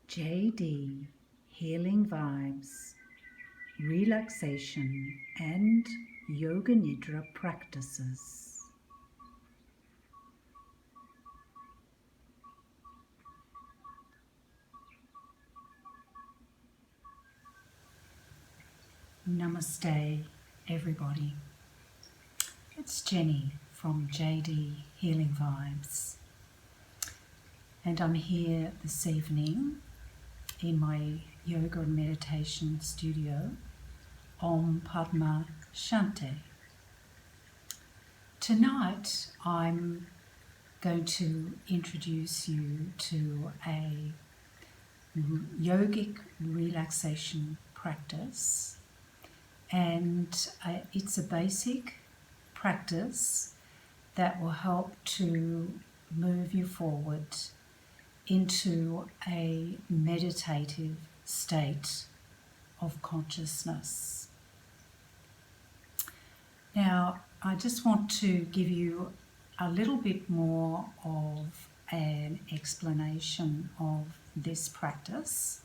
JD Healing Vibes, Relaxation and Yoga Nidra Practices. Namaste, everybody. It's Jenny from JD Healing Vibes, and I'm here this evening in my yoga and meditation studio, Om Padma Shanti. Tonight I'm going to introduce you to a yogic relaxation practice, and it's a basic practice that will help to move you forward into a meditative state of consciousness. Now, I just want to give you a little bit more of an explanation of this practice.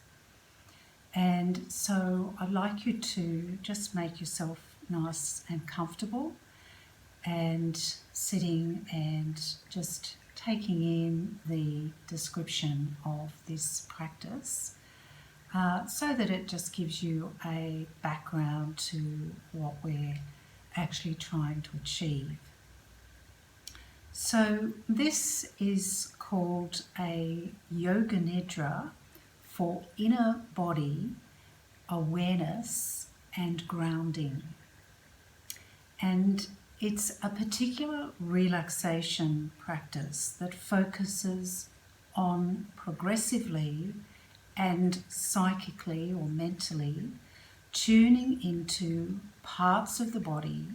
And so I'd like you to just make yourself nice and comfortable and sitting and just taking in the description of this practice so that it just gives you a background to what we're actually trying to achieve. So this is called a Yoga Nidra for inner body awareness and grounding. And it's a particular relaxation practice that focuses on progressively and psychically or mentally tuning into parts of the body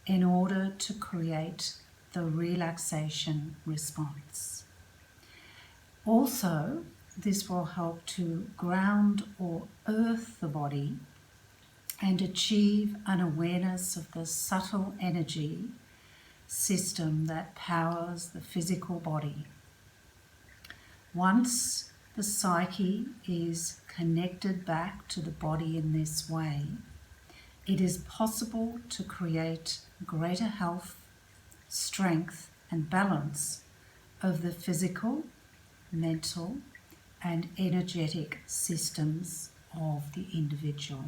in order to create the relaxation response. Also, this will help to ground or earth the body and achieve an awareness of the subtle energy system that powers the physical body. Once the psyche is connected back to the body in this way, it is possible to create greater health, strength, and balance of the physical, mental, and energetic systems of the individual.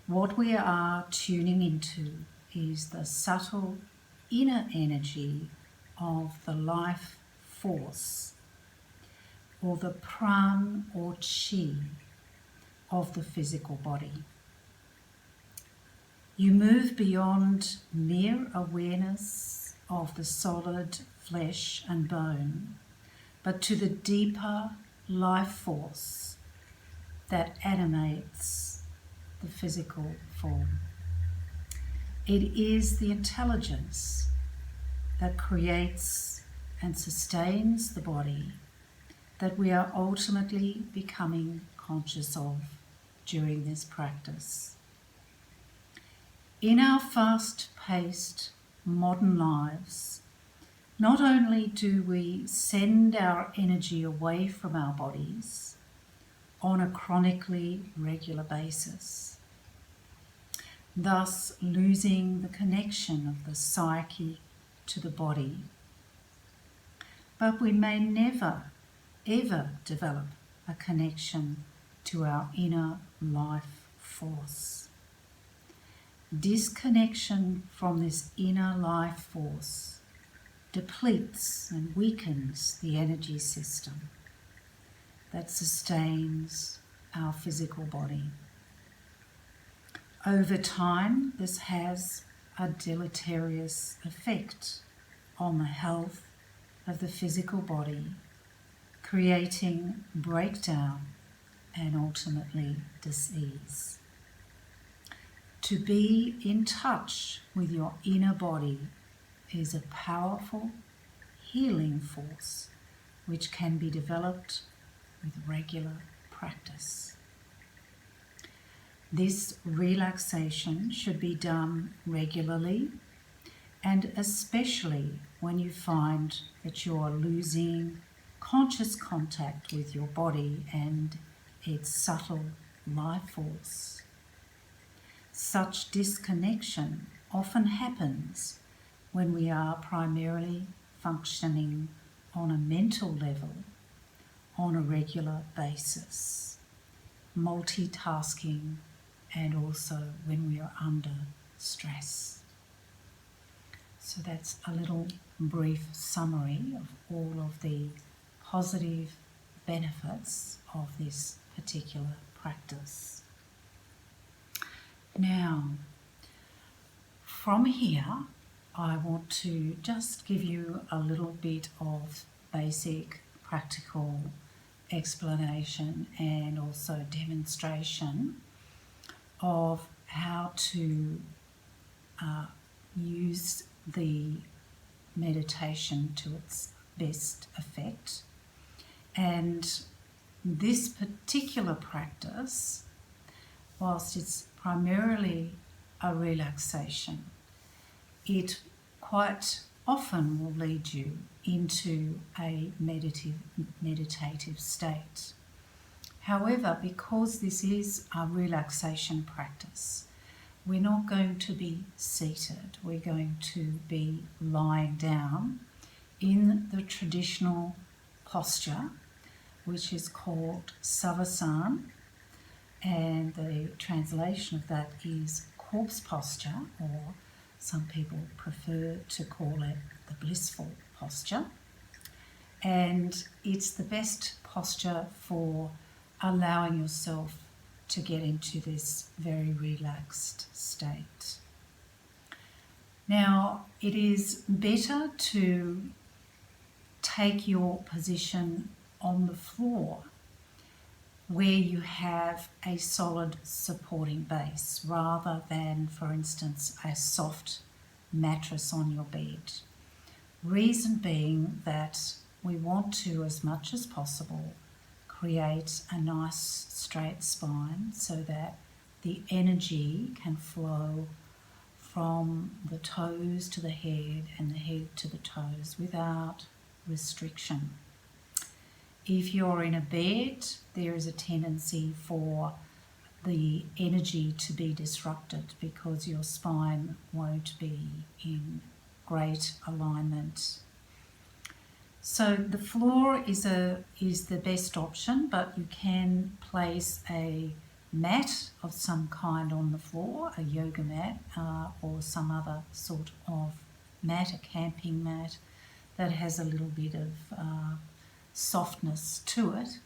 What we are tuning into is the subtle inner energy of the life force, or the pran or chi of the physical body. You move beyond mere awareness of the solid flesh and bone, but to the deeper life force that animates the physical form. It is the intelligence that creates and sustains the body that we are ultimately becoming conscious of during this practice. In our fast-paced modern lives, not only do we send our energy away from our bodies on a chronically regular basis, thus losing the connection of the psyche to the body, but we may never ever develop a connection to our inner life force. Disconnection from this inner life force depletes and weakens the energy system that sustains our physical body. Over time, this has a deleterious effect on the health of the physical body, creating breakdown and ultimately disease. To be in touch with your inner body is a powerful healing force which can be developed with regular practice. This relaxation should be done regularly, and especially when you find that you are losing conscious contact with your body and its subtle life force. Such disconnection often happens when we are primarily functioning on a mental level on a regular basis, multitasking, and also when we are under stress. So that's a little brief summary of all of the positive benefits of this particular practice. Now, from here, I want to just give you a little bit of basic practical explanation and also demonstration of how to use the meditation to its best effect. And this particular practice, whilst it's primarily a relaxation, it quite often will lead you into a meditative state. However, because this is a relaxation practice, we're not going to be seated. We're going to be lying down in the traditional posture, which is called Savasana, and the translation of that is corpse posture, or some people prefer to call it the blissful posture. And it's the best posture for allowing yourself to get into this very relaxed state. Now, it is better to take your position on the floor where you have a solid supporting base rather than, for instance, a soft mattress on your bed. Reason being that we want to, as much as possible, create a nice straight spine so that the energy can flow from the toes to the head and the head to the toes without restriction. If you're in a bed, there is a tendency for the energy to be disrupted because your spine won't be in great alignment. So the floor is the best option, but you can place a mat of some kind on the floor, a yoga mat or some other sort of mat, a camping mat that has a little bit of softness to it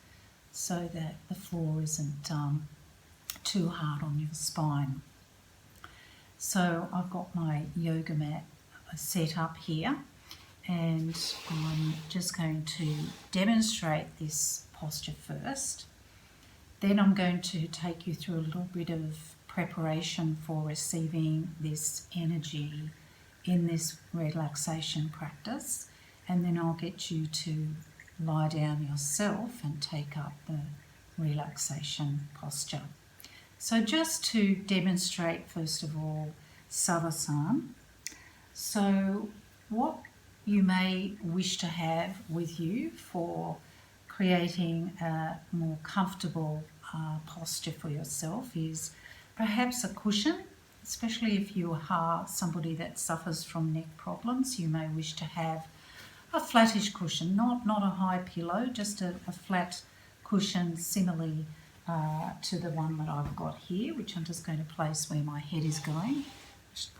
so that the floor isn't too hard on your spine. So I've got my yoga mat set up here, and I'm just going to demonstrate this posture first. Then I'm going to take you through a little bit of preparation for receiving this energy in this relaxation practice, and then I'll get you to lie down yourself and take up the relaxation posture. So just to demonstrate, first of all, Savasana. So what you may wish to have with you for creating a more comfortable posture for yourself is perhaps a cushion, especially if you are somebody that suffers from neck problems. You may wish to have a flattish cushion, not a high pillow, just a flat cushion similarly to the one that I've got here, which I'm just going to place where my head is going. Just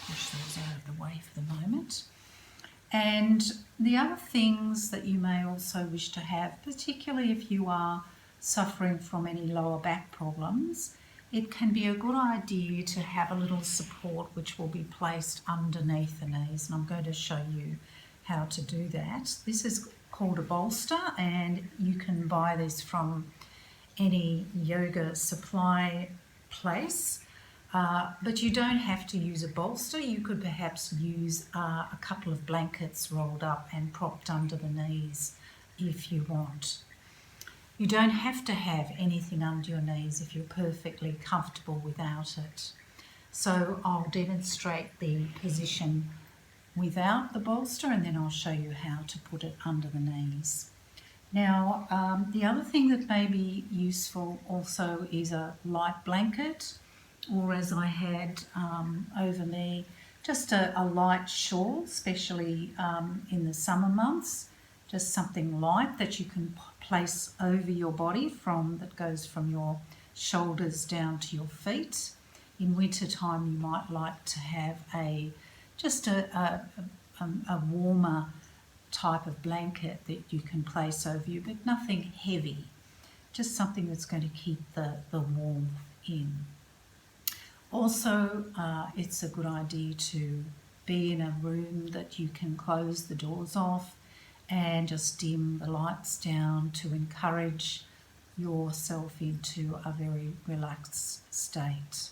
push those out of the way for the moment. And the other things that you may also wish to have, particularly if you are suffering from any lower back problems, it can be a good idea to have a little support which will be placed underneath the knees, and I'm going to show you how to do that. This is called a bolster, and you can buy this from any yoga supply place, but you don't have to use a bolster. You could perhaps use a couple of blankets rolled up and propped under the knees if you want. You don't have to have anything under your knees if you're perfectly comfortable without it. So I'll demonstrate the position without the bolster, and then I'll show you how to put it under the knees. Now, the other thing that may be useful also is a light blanket, or as I had over me, just a light shawl, especially in the summer months, just something light that you can place over your body that goes from your shoulders down to your feet. In winter time, you might like to have just a warmer type of blanket that you can place over you, but nothing heavy, just something that's going to keep the warmth in. Also, it's a good idea to be in a room that you can close the doors off and just dim the lights down to encourage yourself into a very relaxed state.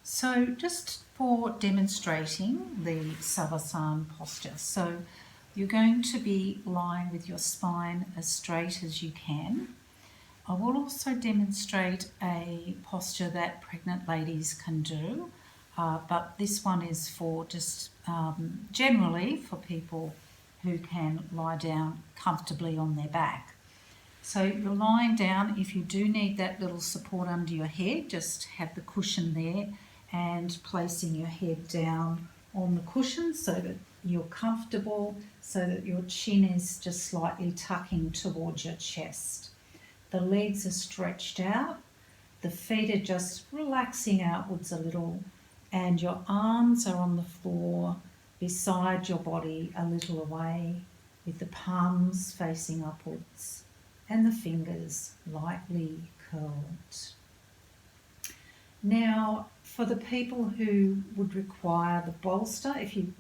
So just for demonstrating the Savasana posture. So you're going to be lying with your spine as straight as you can. I will also demonstrate a posture that pregnant ladies can do, but this one is for just generally for people who can lie down comfortably on their back. So you're lying down. If you do need that little support under your head, just have the cushion there and placing your head down on the cushion so that you're comfortable, so that your chin is just slightly tucking towards your chest. The legs are stretched out, the feet are just relaxing outwards a little, and your arms are on the floor beside your body a little away, with the palms facing upwards and the fingers lightly curled. Now, for the people who would require the bolster, if you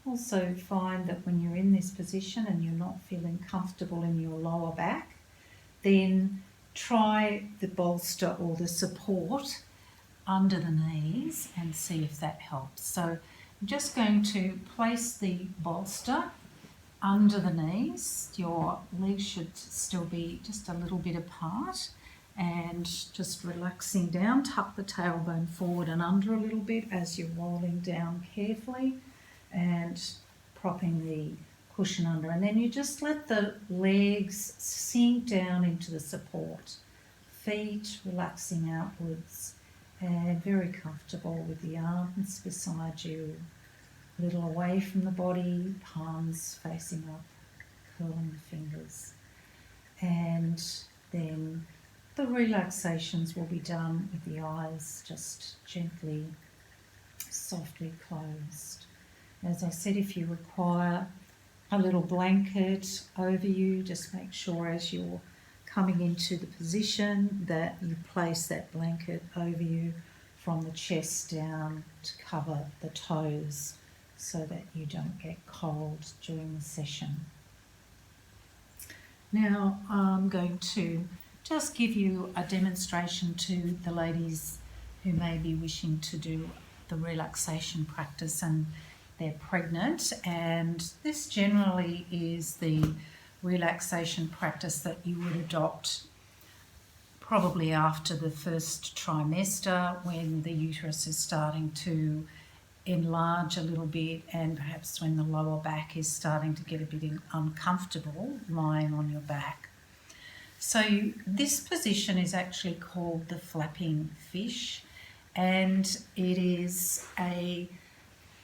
also find that when you're in this position and you're not feeling comfortable in your lower back, then try the bolster or the support under the knees and see if that helps. So I'm just going to place the bolster under the knees. Your legs should still be just a little bit apart, and just relaxing down. Tuck the tailbone forward and under a little bit as you're rolling down carefully and propping the cushion under, and then you just let the legs sink down into the support, feet relaxing outwards and very comfortable with the arms beside you, a little away from the body, palms facing up, curling the fingers. And then the relaxations will be done with the eyes just gently, softly closed. As I said, if you require a little blanket over you, just make sure as you're coming into the position that you place that blanket over you from the chest down to cover the toes so that you don't get cold during the session. Now I'm going to just give you a demonstration to the ladies who may be wishing to do the relaxation practice and they're pregnant, and this generally is the relaxation practice that you would adopt probably after the first trimester, when the uterus is starting to enlarge a little bit and perhaps when the lower back is starting to get a bit uncomfortable lying on your back. So this position is actually called the flapping fish, and it is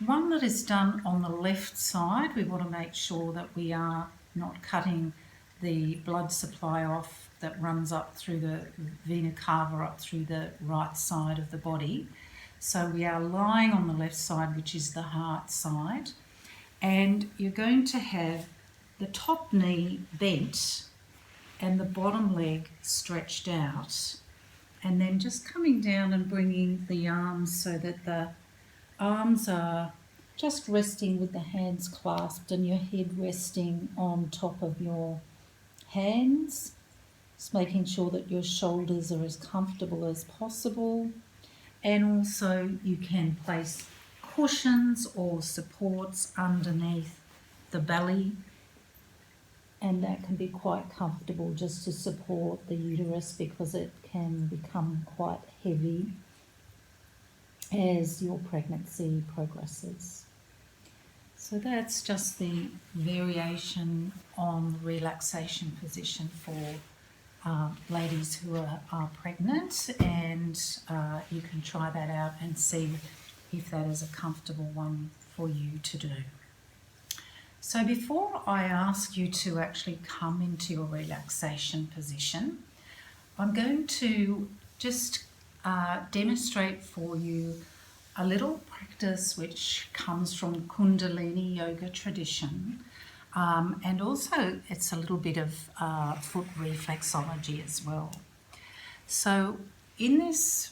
one that is done on the left side. We want to make sure that we are not cutting the blood supply off that runs up through the vena cava up through the right side of the body. So we are lying on the left side, which is the heart side, and you're going to have the top knee bent and the bottom leg stretched out, and then just coming down and bringing the arms so that the arms are just resting with the hands clasped and your head resting on top of your hands. Just making sure that your shoulders are as comfortable as possible. And also you can place cushions or supports underneath the belly, and that can be quite comfortable just to support the uterus, because it can become quite heavy as your pregnancy progresses. So that's just the variation on relaxation position for ladies who are pregnant, and you can try that out and see if that is a comfortable one for you to do. So before I ask you to actually come into your relaxation position, I'm going to just demonstrate for you a little practice which comes from Kundalini yoga tradition, and also it's a little bit of foot reflexology as well. So in this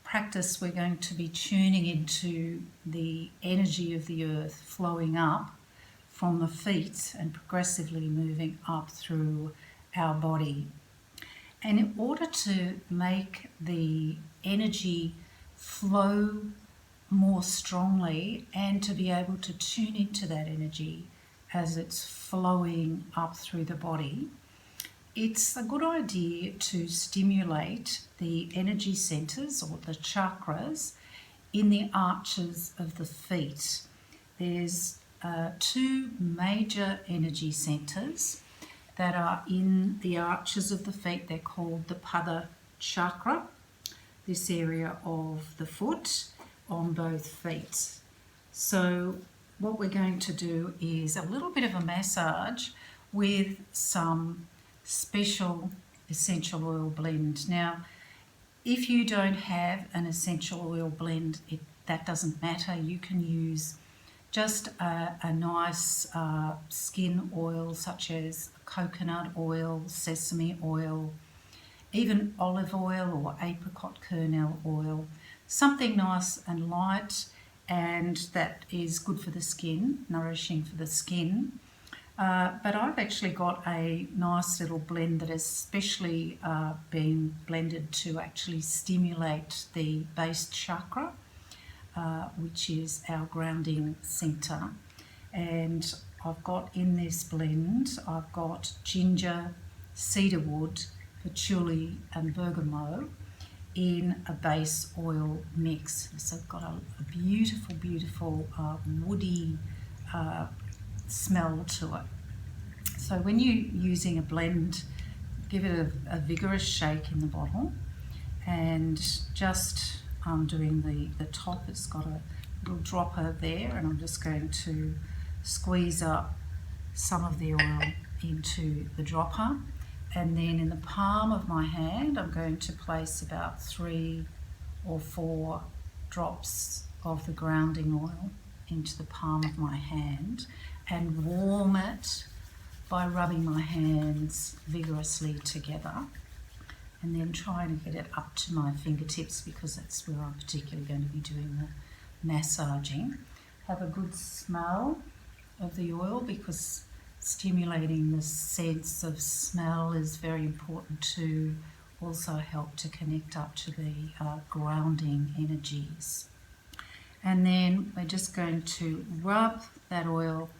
practice we're going to be tuning into the energy of the earth flowing up from the feet and progressively moving up through our body. And in order to make the energy flow more strongly and to be able to tune into that energy as it's flowing up through the body, it's a good idea to stimulate the energy centers or the chakras in the arches of the feet. There's two major energy centers that are in the arches of the feet. They're called the Pada chakra, this area of the foot on both feet. So what we're going to do is a little bit of a massage with some special essential oil blend. Now, if you don't have an essential oil blend, that doesn't matter. You can use just a nice skin oil such as coconut oil, sesame oil, even olive oil or apricot kernel oil, something nice and light and that is good for the skin, nourishing for the skin. But I've actually got a nice little blend that has specially been blended to actually stimulate the base chakra, which is our grounding centre. And I've got in this blend, I've got ginger, cedarwood, patchouli and bergamot in a base oil mix. So I've got a beautiful, beautiful woody smell to it. So when you're using a blend, give it a vigorous shake in the bottle and just undoing the top. It's got a little dropper there, and I'm just going to squeeze up some of the oil into the dropper, and then in the palm of my hand I'm going to place about 3 or 4 drops of the grounding oil into the palm of my hand and warm it by rubbing my hands vigorously together, and then trying to get it up to my fingertips because that's where I'm particularly going to be doing the massaging. Have a good smell of the oil because stimulating the sense of smell is very important to also help to connect up to the grounding energies. And then we're just going to rub that oil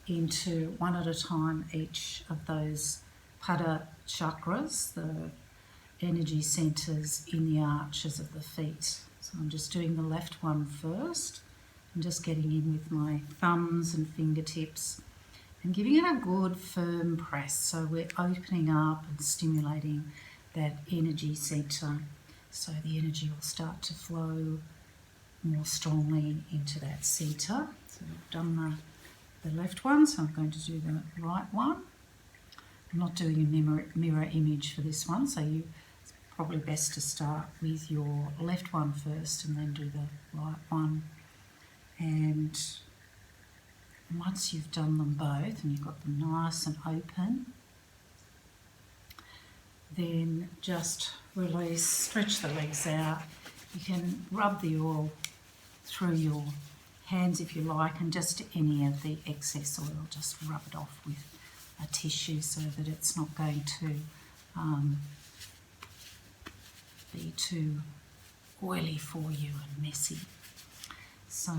into one at a time each of those Pada chakras, the energy centers in the arches of the feet. So I'm just doing the left one first. I'm just getting in with my thumbs and fingertips and giving it a good firm press. So we're opening up and stimulating that energy center so the energy will start to flow more strongly into that center. So I've done the left one, so I'm going to do the right one. I'm not doing a mirror image for this one, so it's probably best to start with your left one first and then do the right one. And once you've done them both and you've got them nice and open, then just release, stretch the legs out. You can rub the oil through your hands if you like, and just any of the excess oil, just rub it off with a tissue so that it's not going to be too oily for you and messy. So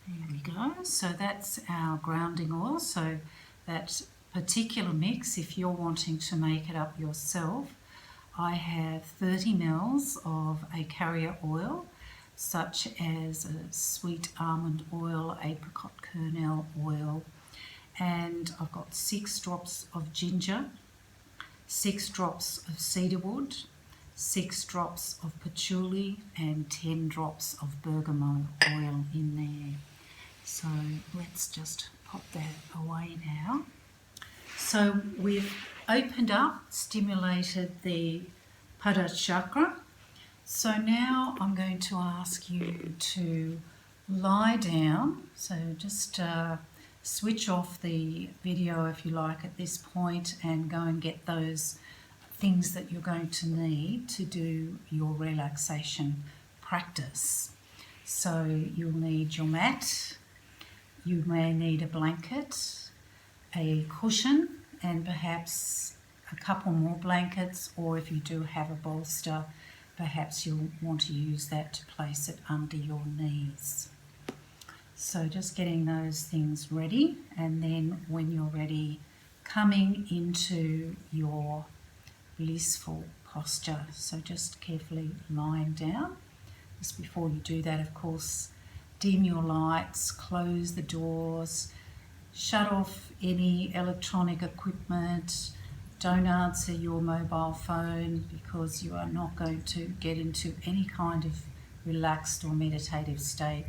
there we go. So that's our grounding oil. So that particular mix, if you're wanting to make it up yourself, I have 30 ml of a carrier oil. such as a sweet almond oil, apricot kernel oil, and I've got 6 drops of ginger, 6 drops of cedarwood, 6 drops of patchouli, and 10 drops of bergamot oil in there. So let's just pop that away now. So we've opened up, stimulated the Pada chakra. So now I'm going to ask you to lie down. So just switch off the video if you like at this point and go and get those things that you're going to need to do your relaxation practice. So you'll need your mat, you may need a blanket, a cushion, and perhaps a couple more blankets, or if you do have a bolster, perhaps you'll want to use that to place it under your knees. So just getting those things ready, and then when you're ready, coming into your blissful posture. So just carefully lying down. Just before you do that, of course, dim your lights, close the doors, shut off any electronic equipment. Don't answer your mobile phone, because you are not going to get into any kind of relaxed or meditative state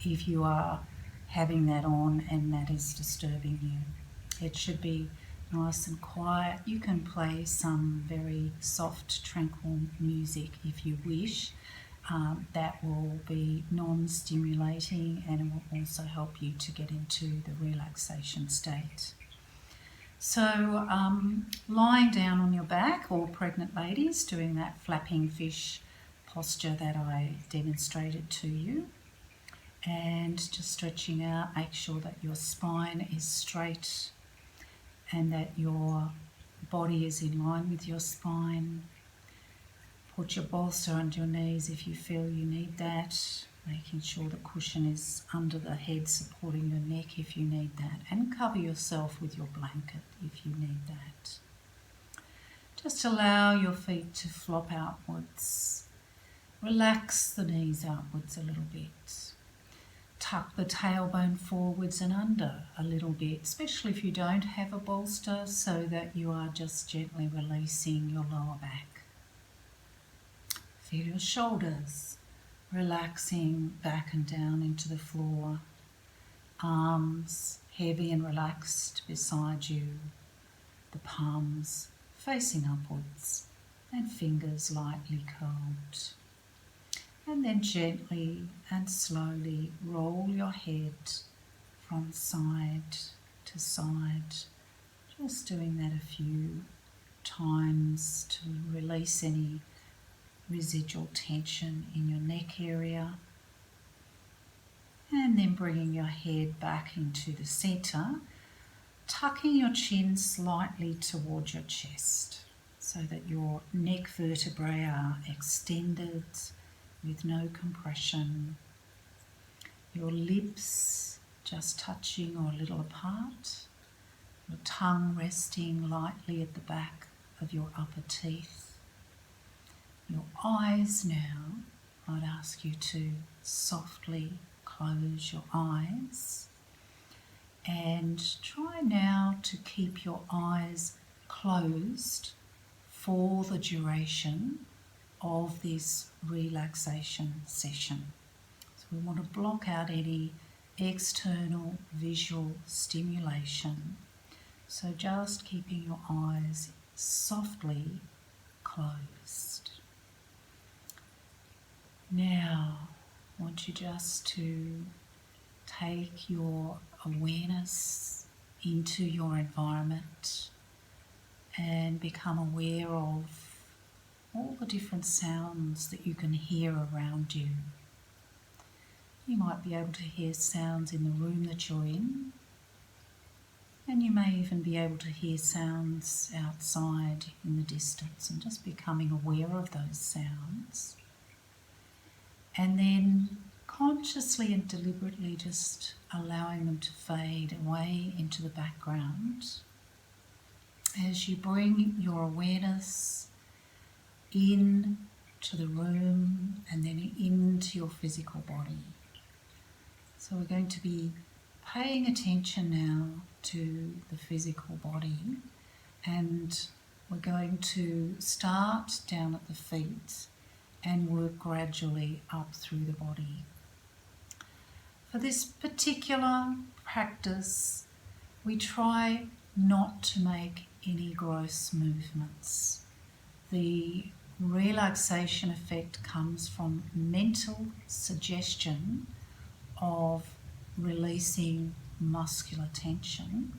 if you are having that on and that is disturbing you. It should be nice and quiet. You can play some very soft, tranquil music if you wish. That will be non-stimulating, and it will also help you to get into the relaxation state. So lying down on your back, or pregnant ladies doing that flapping fish posture that I demonstrated to you, and just stretching out. Make sure that your spine is straight and that your body is in line with your spine. Put your bolster under your knees if you feel you need that, making sure the cushion is under the head, supporting your neck if you need that, and cover yourself with your blanket if you need that. Just allow your feet to flop outwards. Relax the knees outwards a little bit. Tuck the tailbone forwards and under a little bit, especially if you don't have a bolster, so that you are just gently releasing your lower back. Feel your shoulders relaxing back and down into the floor. Arms heavy and relaxed beside you. The palms facing upwards and fingers lightly curled. And then gently and slowly roll your head from side to side. Just doing that a few times to release any residual tension in your neck area, and then bringing your head back into the center, tucking your chin slightly towards your chest so that your neck vertebrae are extended with no compression, your lips just touching or a little apart, your tongue resting lightly at the back of your upper teeth. Your eyes now, I'd ask you to softly close your eyes, and try now to keep your eyes closed for the duration of this relaxation session. So we want to block out any external visual stimulation. So just keeping your eyes softly closed. Now, I want you just to take your awareness into your environment and become aware of all the different sounds that you can hear around you. You might be able to hear sounds in the room that you're in, and you may even be able to hear sounds outside in the distance, and just becoming aware of those sounds. And then consciously and deliberately just allowing them to fade away into the background as you bring your awareness in to the room and then into your physical body. So we're going to be paying attention now to the physical body, and we're going to start down at the feet and work gradually up through the body. For this particular practice, we try not to make any gross movements. The relaxation effect comes from mental suggestion of releasing muscular tension,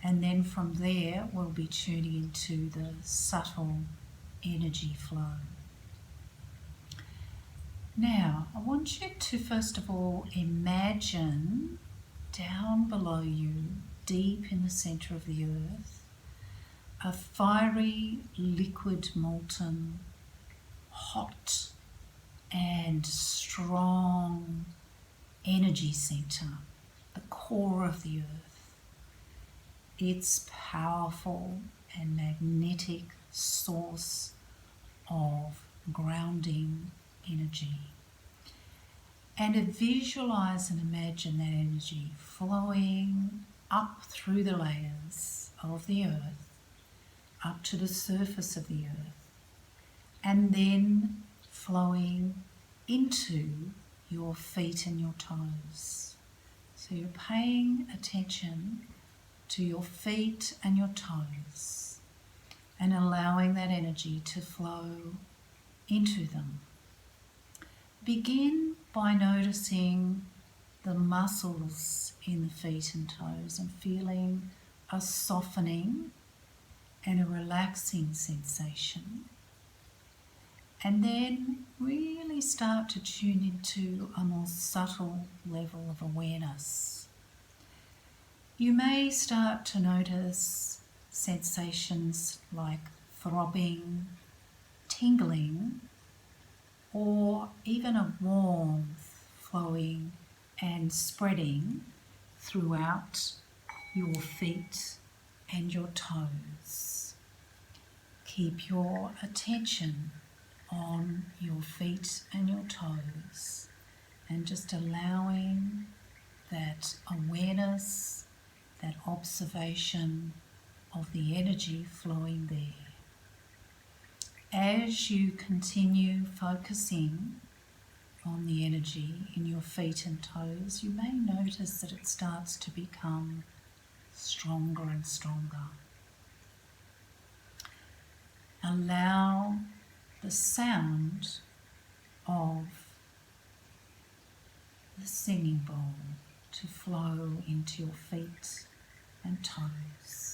and then from there we'll be tuning into the subtle energy flow. Now, I want you to first of all imagine down below you, deep in the centre of the earth, a fiery, liquid, molten, hot and strong energy centre, the core of the earth. Its powerful and magnetic source of grounding energy. And visualize and imagine that energy flowing up through the layers of the earth, up to the surface of the earth, and then flowing into your feet and your toes. So you're paying attention to your feet and your toes and allowing that energy to flow into them. Begin by noticing the muscles in the feet and toes and feeling a softening and a relaxing sensation. And then really start to tune into a more subtle level of awareness. You may start to notice sensations like throbbing, tingling, or even a warmth flowing and spreading throughout your feet and your toes. Keep your attention on your feet and your toes and just allowing that awareness, that observation of the energy flowing there. As you continue focusing on the energy in your feet and toes, you may notice that it starts to become stronger and stronger. Allow the sound of the singing bowl to flow into your feet and toes.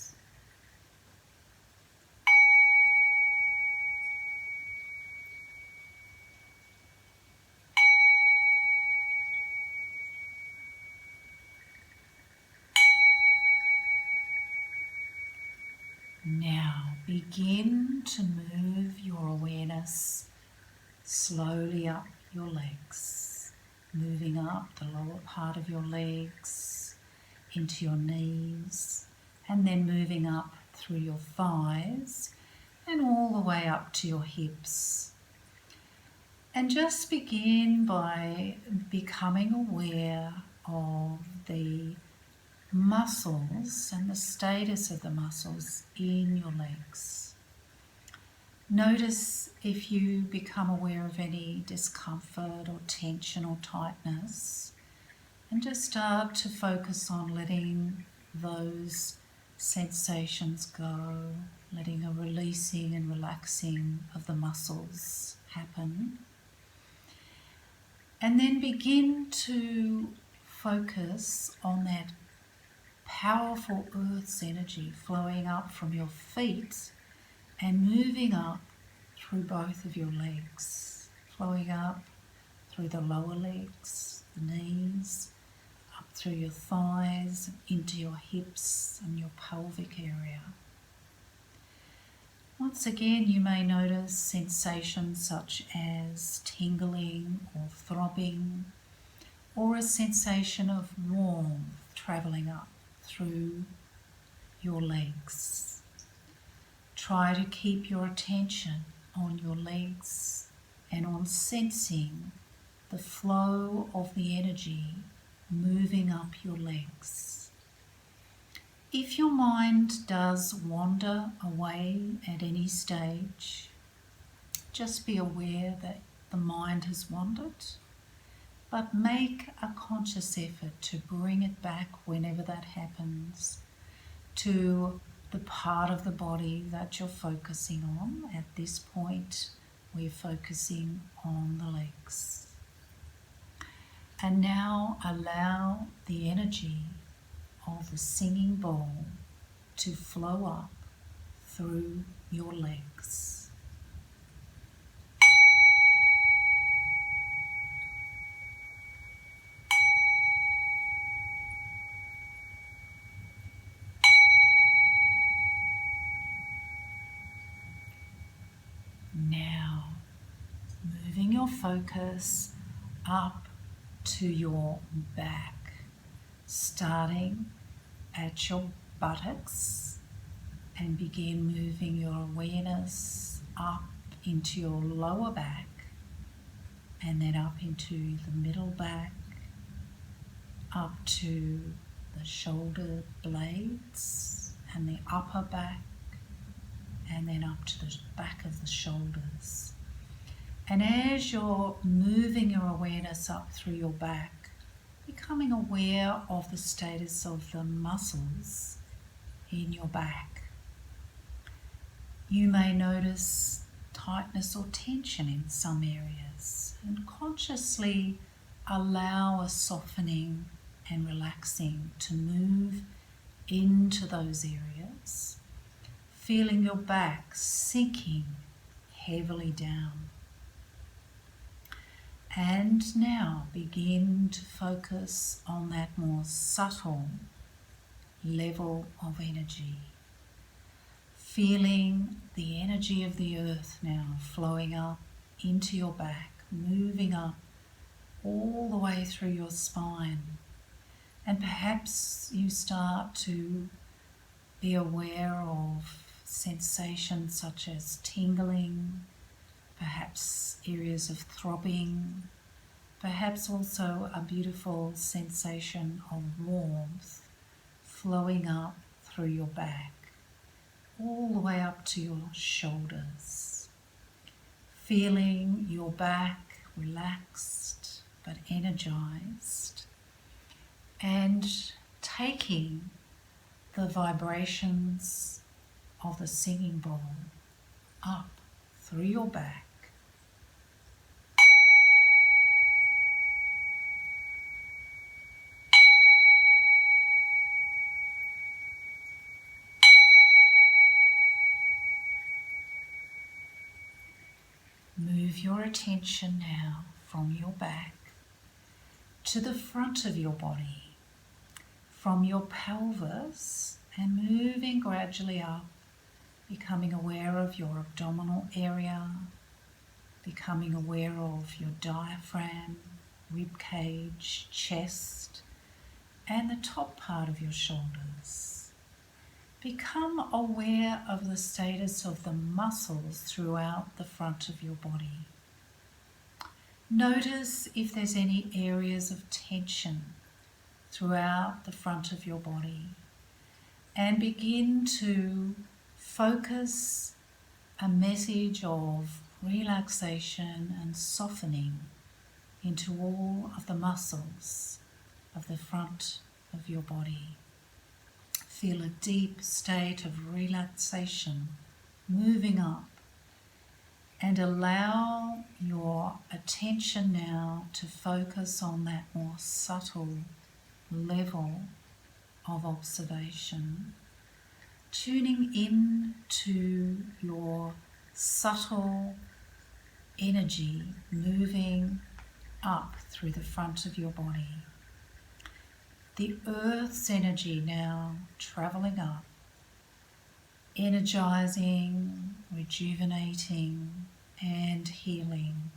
Now begin to move your awareness slowly up your legs, moving up the lower part of your legs into your knees, and then moving up through your thighs and all the way up to your hips. And just begin by becoming aware of the muscles and the status of the muscles in your legs. Notice if you become aware of any discomfort or tension or tightness, and just start to focus on letting those sensations go, letting a releasing and relaxing of the muscles happen. And then begin to focus on that powerful earth's energy flowing up from your feet and moving up through both of your legs, flowing up through the lower legs, the knees, up through your thighs, into your hips and your pelvic area. Once again, you may notice sensations such as tingling or throbbing, or a sensation of warmth travelling up through your legs. Try to keep your attention on your legs and on sensing the flow of the energy moving up your legs. If your mind does wander away at any stage, just be aware that the mind has wandered, but make a conscious effort to bring it back whenever that happens to the part of the body that you're focusing on. At this point, we're focusing on the legs. And now allow the energy of the singing bowl to flow up through your legs. Now, moving your focus up to your back, starting at your buttocks, and begin moving your awareness up into your lower back, and then up into the middle back, up to the shoulder blades and the upper back, and then up to the back of the shoulders. And as you're moving your awareness up through your back, becoming aware of the status of the muscles in your back. You may notice tightness or tension in some areas, and consciously allow a softening and relaxing to move into those areas, feeling your back sinking heavily down. And now begin to focus on that more subtle level of energy. Feeling the energy of the earth now flowing up into your back, moving up all the way through your spine. And perhaps you start to be aware of sensations such as tingling, perhaps areas of throbbing, perhaps also a beautiful sensation of warmth flowing up through your back, all the way up to your shoulders. Feeling your back relaxed but energized, and taking the vibrations of the singing bowl up through your back. Move your attention now from your back to the front of your body, from your pelvis, and moving gradually up, becoming aware of your abdominal area, becoming aware of your diaphragm, rib cage, chest, and the top part of your shoulders. Become aware of the status of the muscles throughout the front of your body. Notice if there's any areas of tension throughout the front of your body, and begin to focus a message of relaxation and softening into all of the muscles of the front of your body. Feel a deep state of relaxation moving up, and allow your attention now to focus on that more subtle level of observation, tuning in to your subtle energy moving up through the front of your body. The earth's energy now travelling up, energizing, rejuvenating, and healing.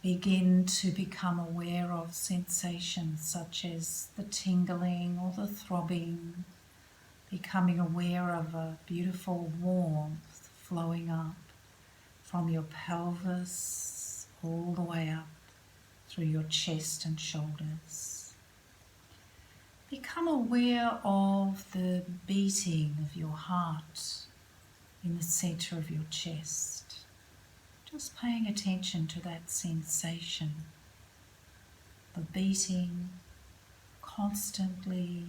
Begin to become aware of sensations such as the tingling or the throbbing, becoming aware of a beautiful warmth flowing up from your pelvis all the way up through your chest and shoulders. Become aware of the beating of your heart in the center of your chest. Just paying attention to that sensation, the beating constantly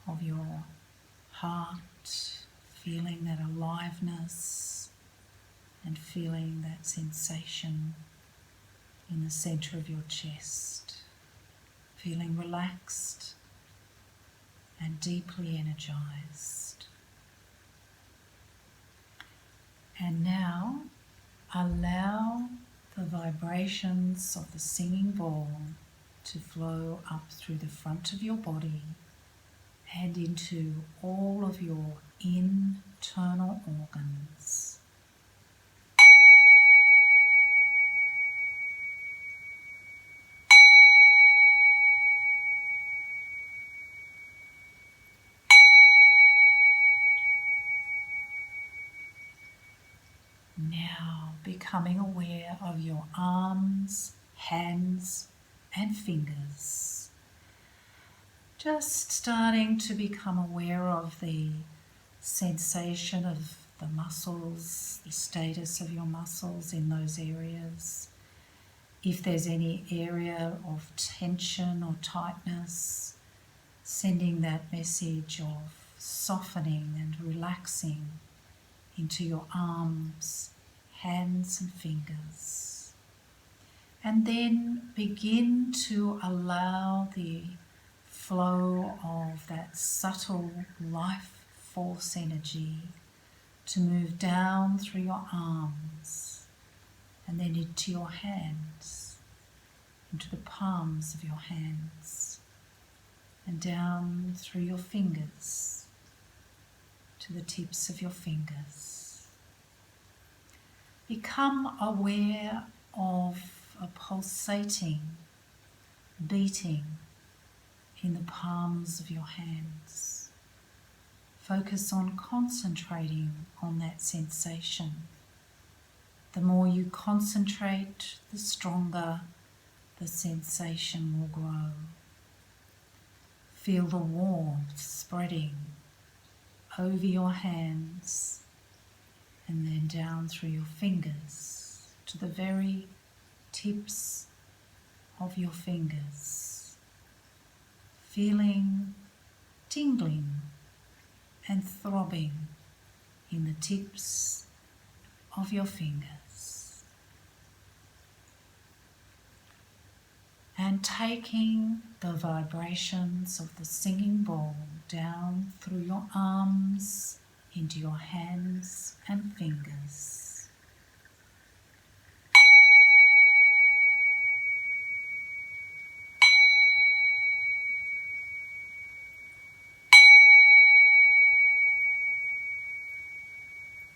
of your heart, feeling that aliveness and feeling that sensation in the center of your chest, feeling relaxed and deeply energized. And now allow the vibrations of the singing bowl to flow up through the front of your body and into all of your internal organs. Now becoming aware of your arms, hands, and fingers. Just starting to become aware of the sensation of the muscles, the status of your muscles in those areas. If there's any area of tension or tightness, sending that message of softening and relaxing into your arms, hands and fingers. And then begin to allow the flow of that subtle life force energy to move down through your arms and then into your hands, into the palms of your hands, and down through your fingers to the tips of your fingers. Become aware of a pulsating, beating in the palms of your hands. Focus on concentrating on that sensation. The more you concentrate, the stronger the sensation will grow. Feel the warmth spreading over your hands and then down through your fingers to the very tips of your fingers. Feeling tingling and throbbing in the tips of your fingers. And taking the vibrations of the singing bowl down through your arms into your hands and fingers.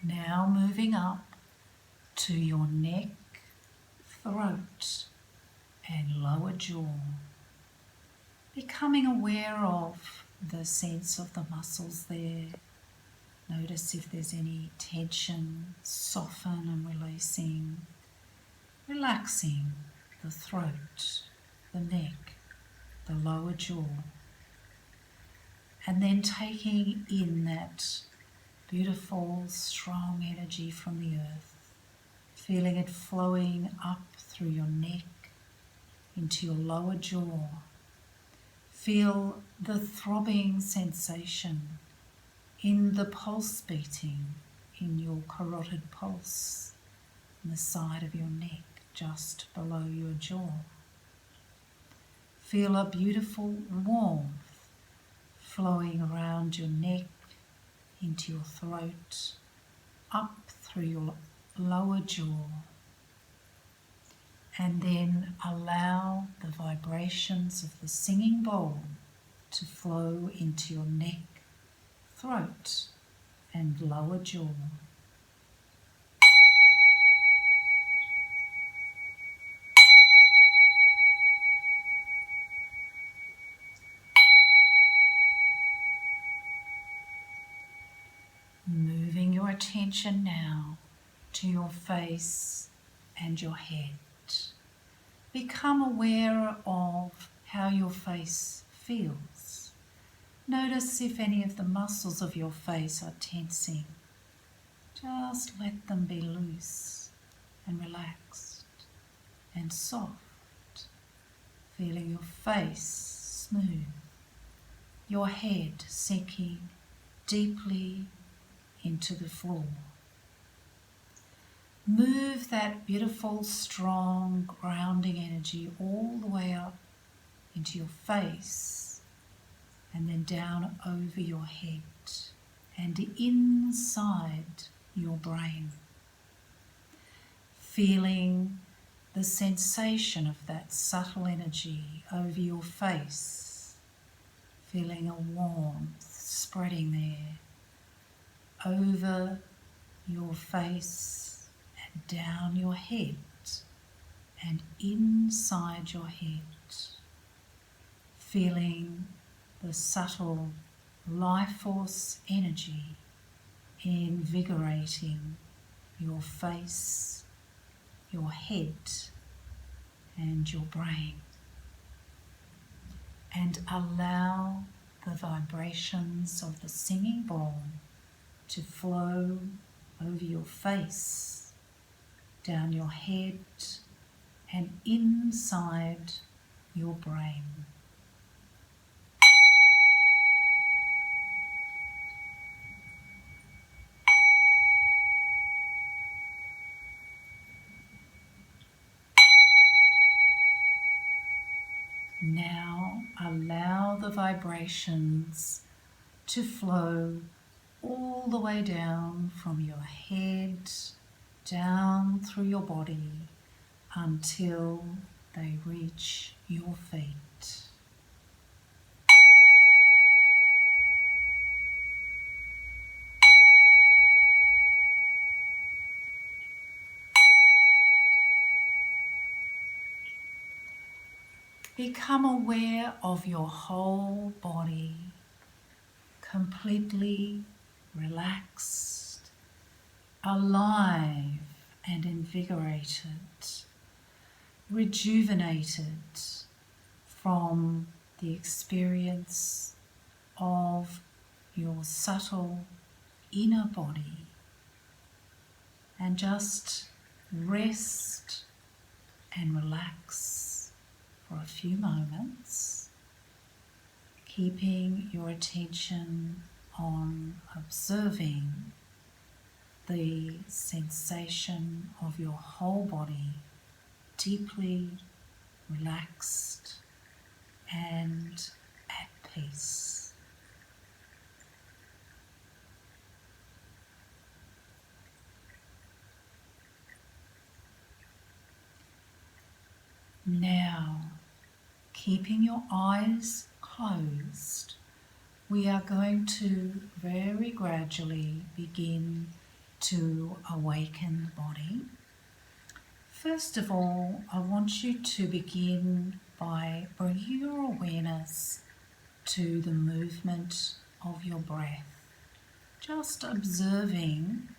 Now moving up to your neck, throat and lower jaw. Becoming aware of the sense of the muscles there. Notice if there's any tension, soften and releasing. Relaxing the throat, the neck, the lower jaw. And then taking in that beautiful, strong energy from the earth, feeling it flowing up through your neck into your lower jaw. Feel the throbbing sensation in the pulse beating in your carotid pulse in the side of your neck, just below your jaw. Feel a beautiful warmth flowing around your neck, into your throat, up through your lower jaw. And then allow the vibrations of the singing bowl to flow into your neck, throat, and lower jaw. Moving your attention now to to your face and your head. Become aware of how your face feels. Notice if any of the muscles of your face are tensing. Just let them be loose and relaxed and soft. Feeling your face smooth, your head sinking deeply into the floor. Move that beautiful, strong, grounding energy all the way up into your face and then down over your head and inside your brain. Feeling the sensation of that subtle energy over your face. Feeling a warmth spreading there over your face and down your head and inside your head. Feeling the subtle life force energy invigorating your face, your head and your brain. And allow the vibrations of the singing bowl to flow over your face, down your head and inside your brain. Now allow the vibrations to flow all the way down from your head, down through your body until they reach your feet. Become aware of your whole body, completely relaxed, alive and invigorated, rejuvenated from the experience of your subtle inner body. And just rest and relax for a few moments, keeping your attention on observing the sensation of your whole body deeply relaxed and at peace. Now, keeping your eyes closed, we are going to very gradually begin to awaken the body. First of all, I want you to begin by bringing your awareness to the movement of your breath. Just observing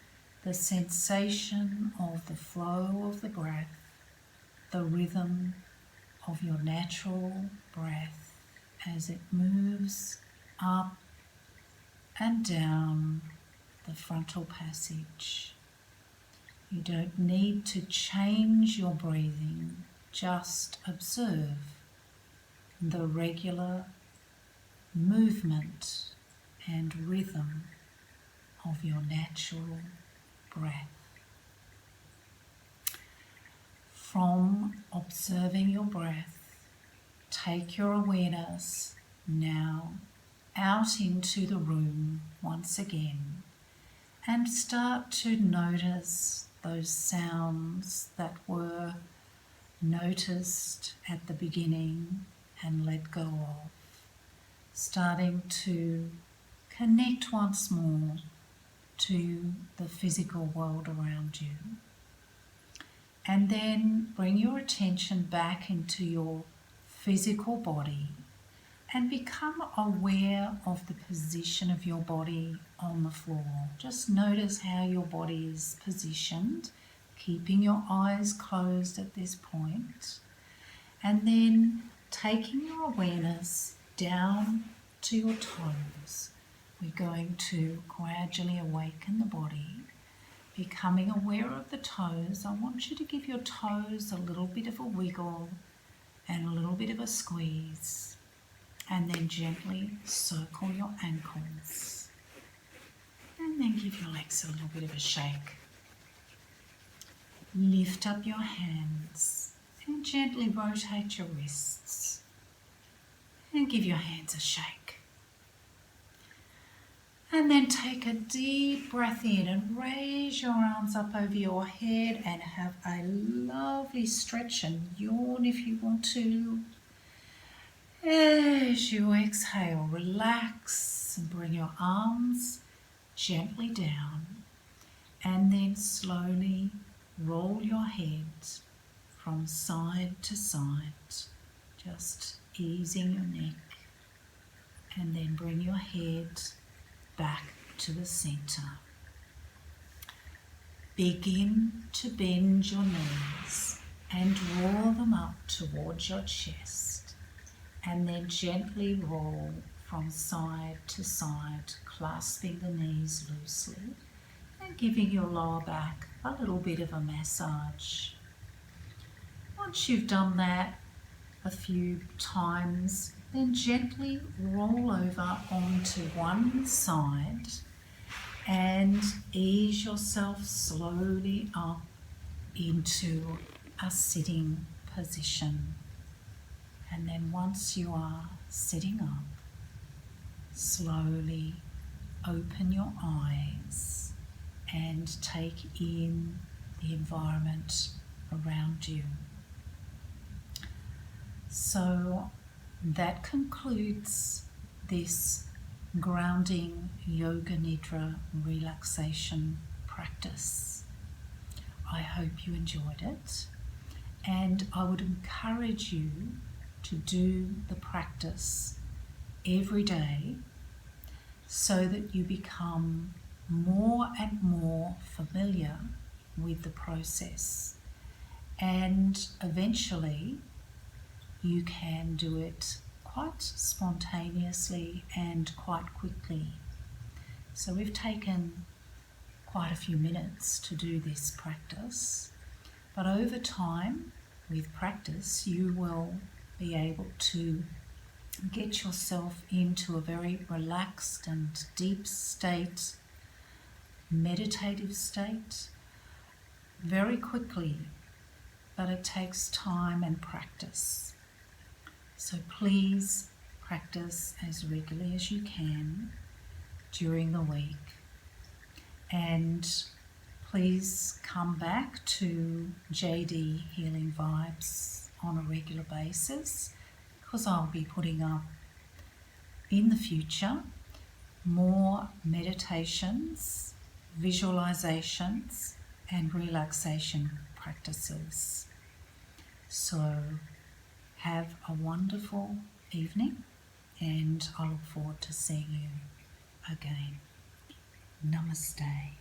the sensation of the flow of the breath, the rhythm of your natural breath as it moves up and down the frontal passage. You don't need to change your breathing, just observe the regular movement and rhythm of your natural breath. From observing your breath, take your awareness now out into the room once again and start to notice those sounds that were noticed at the beginning and let go of. Starting to connect once more to the physical world around you. And then bring your attention back into your physical body and become aware of the position of your body on the floor. Just notice how your body is positioned, keeping your eyes closed at this point, and then taking your awareness down to your toes. We're going to gradually awaken the body, becoming aware of the toes. I want you to give your toes a little bit of a wiggle and a little bit of a squeeze, and then gently circle your ankles, and then give your legs a little bit of a shake. Lift up your hands and gently rotate your wrists, and give your hands a shake. And then take a deep breath in and raise your arms up over your head and have a lovely stretch and yawn if you want to. As you exhale, relax and bring your arms gently down, and then slowly roll your head from side to side, just easing your neck, and then bring your head back to the center. Begin to bend your knees and draw them up towards your chest, and then gently roll from side to side, clasping the knees loosely and giving your lower back a little bit of a massage. Once you've done that a few times, then gently roll over onto one side and ease yourself slowly up into a sitting position. And then once you are sitting up, slowly open your eyes and take in the environment around you. So that concludes this grounding yoga nidra relaxation practice. I hope you enjoyed it, and I would encourage you to do the practice every day so that you become more and more familiar with the process, and eventually you can do it quite spontaneously and quite quickly. So we've taken quite a few minutes to do this practice, but over time, with practice, you will be able to get yourself into a very relaxed and deep state, meditative state, very quickly, but it takes time and practice. So please practice as regularly as you can during the week, and please come back to JD Healing Vibes on a regular basis, because I'll be putting up in the future more meditations, visualizations and relaxation practices. So have a wonderful evening, and I look forward to seeing you again. Namaste.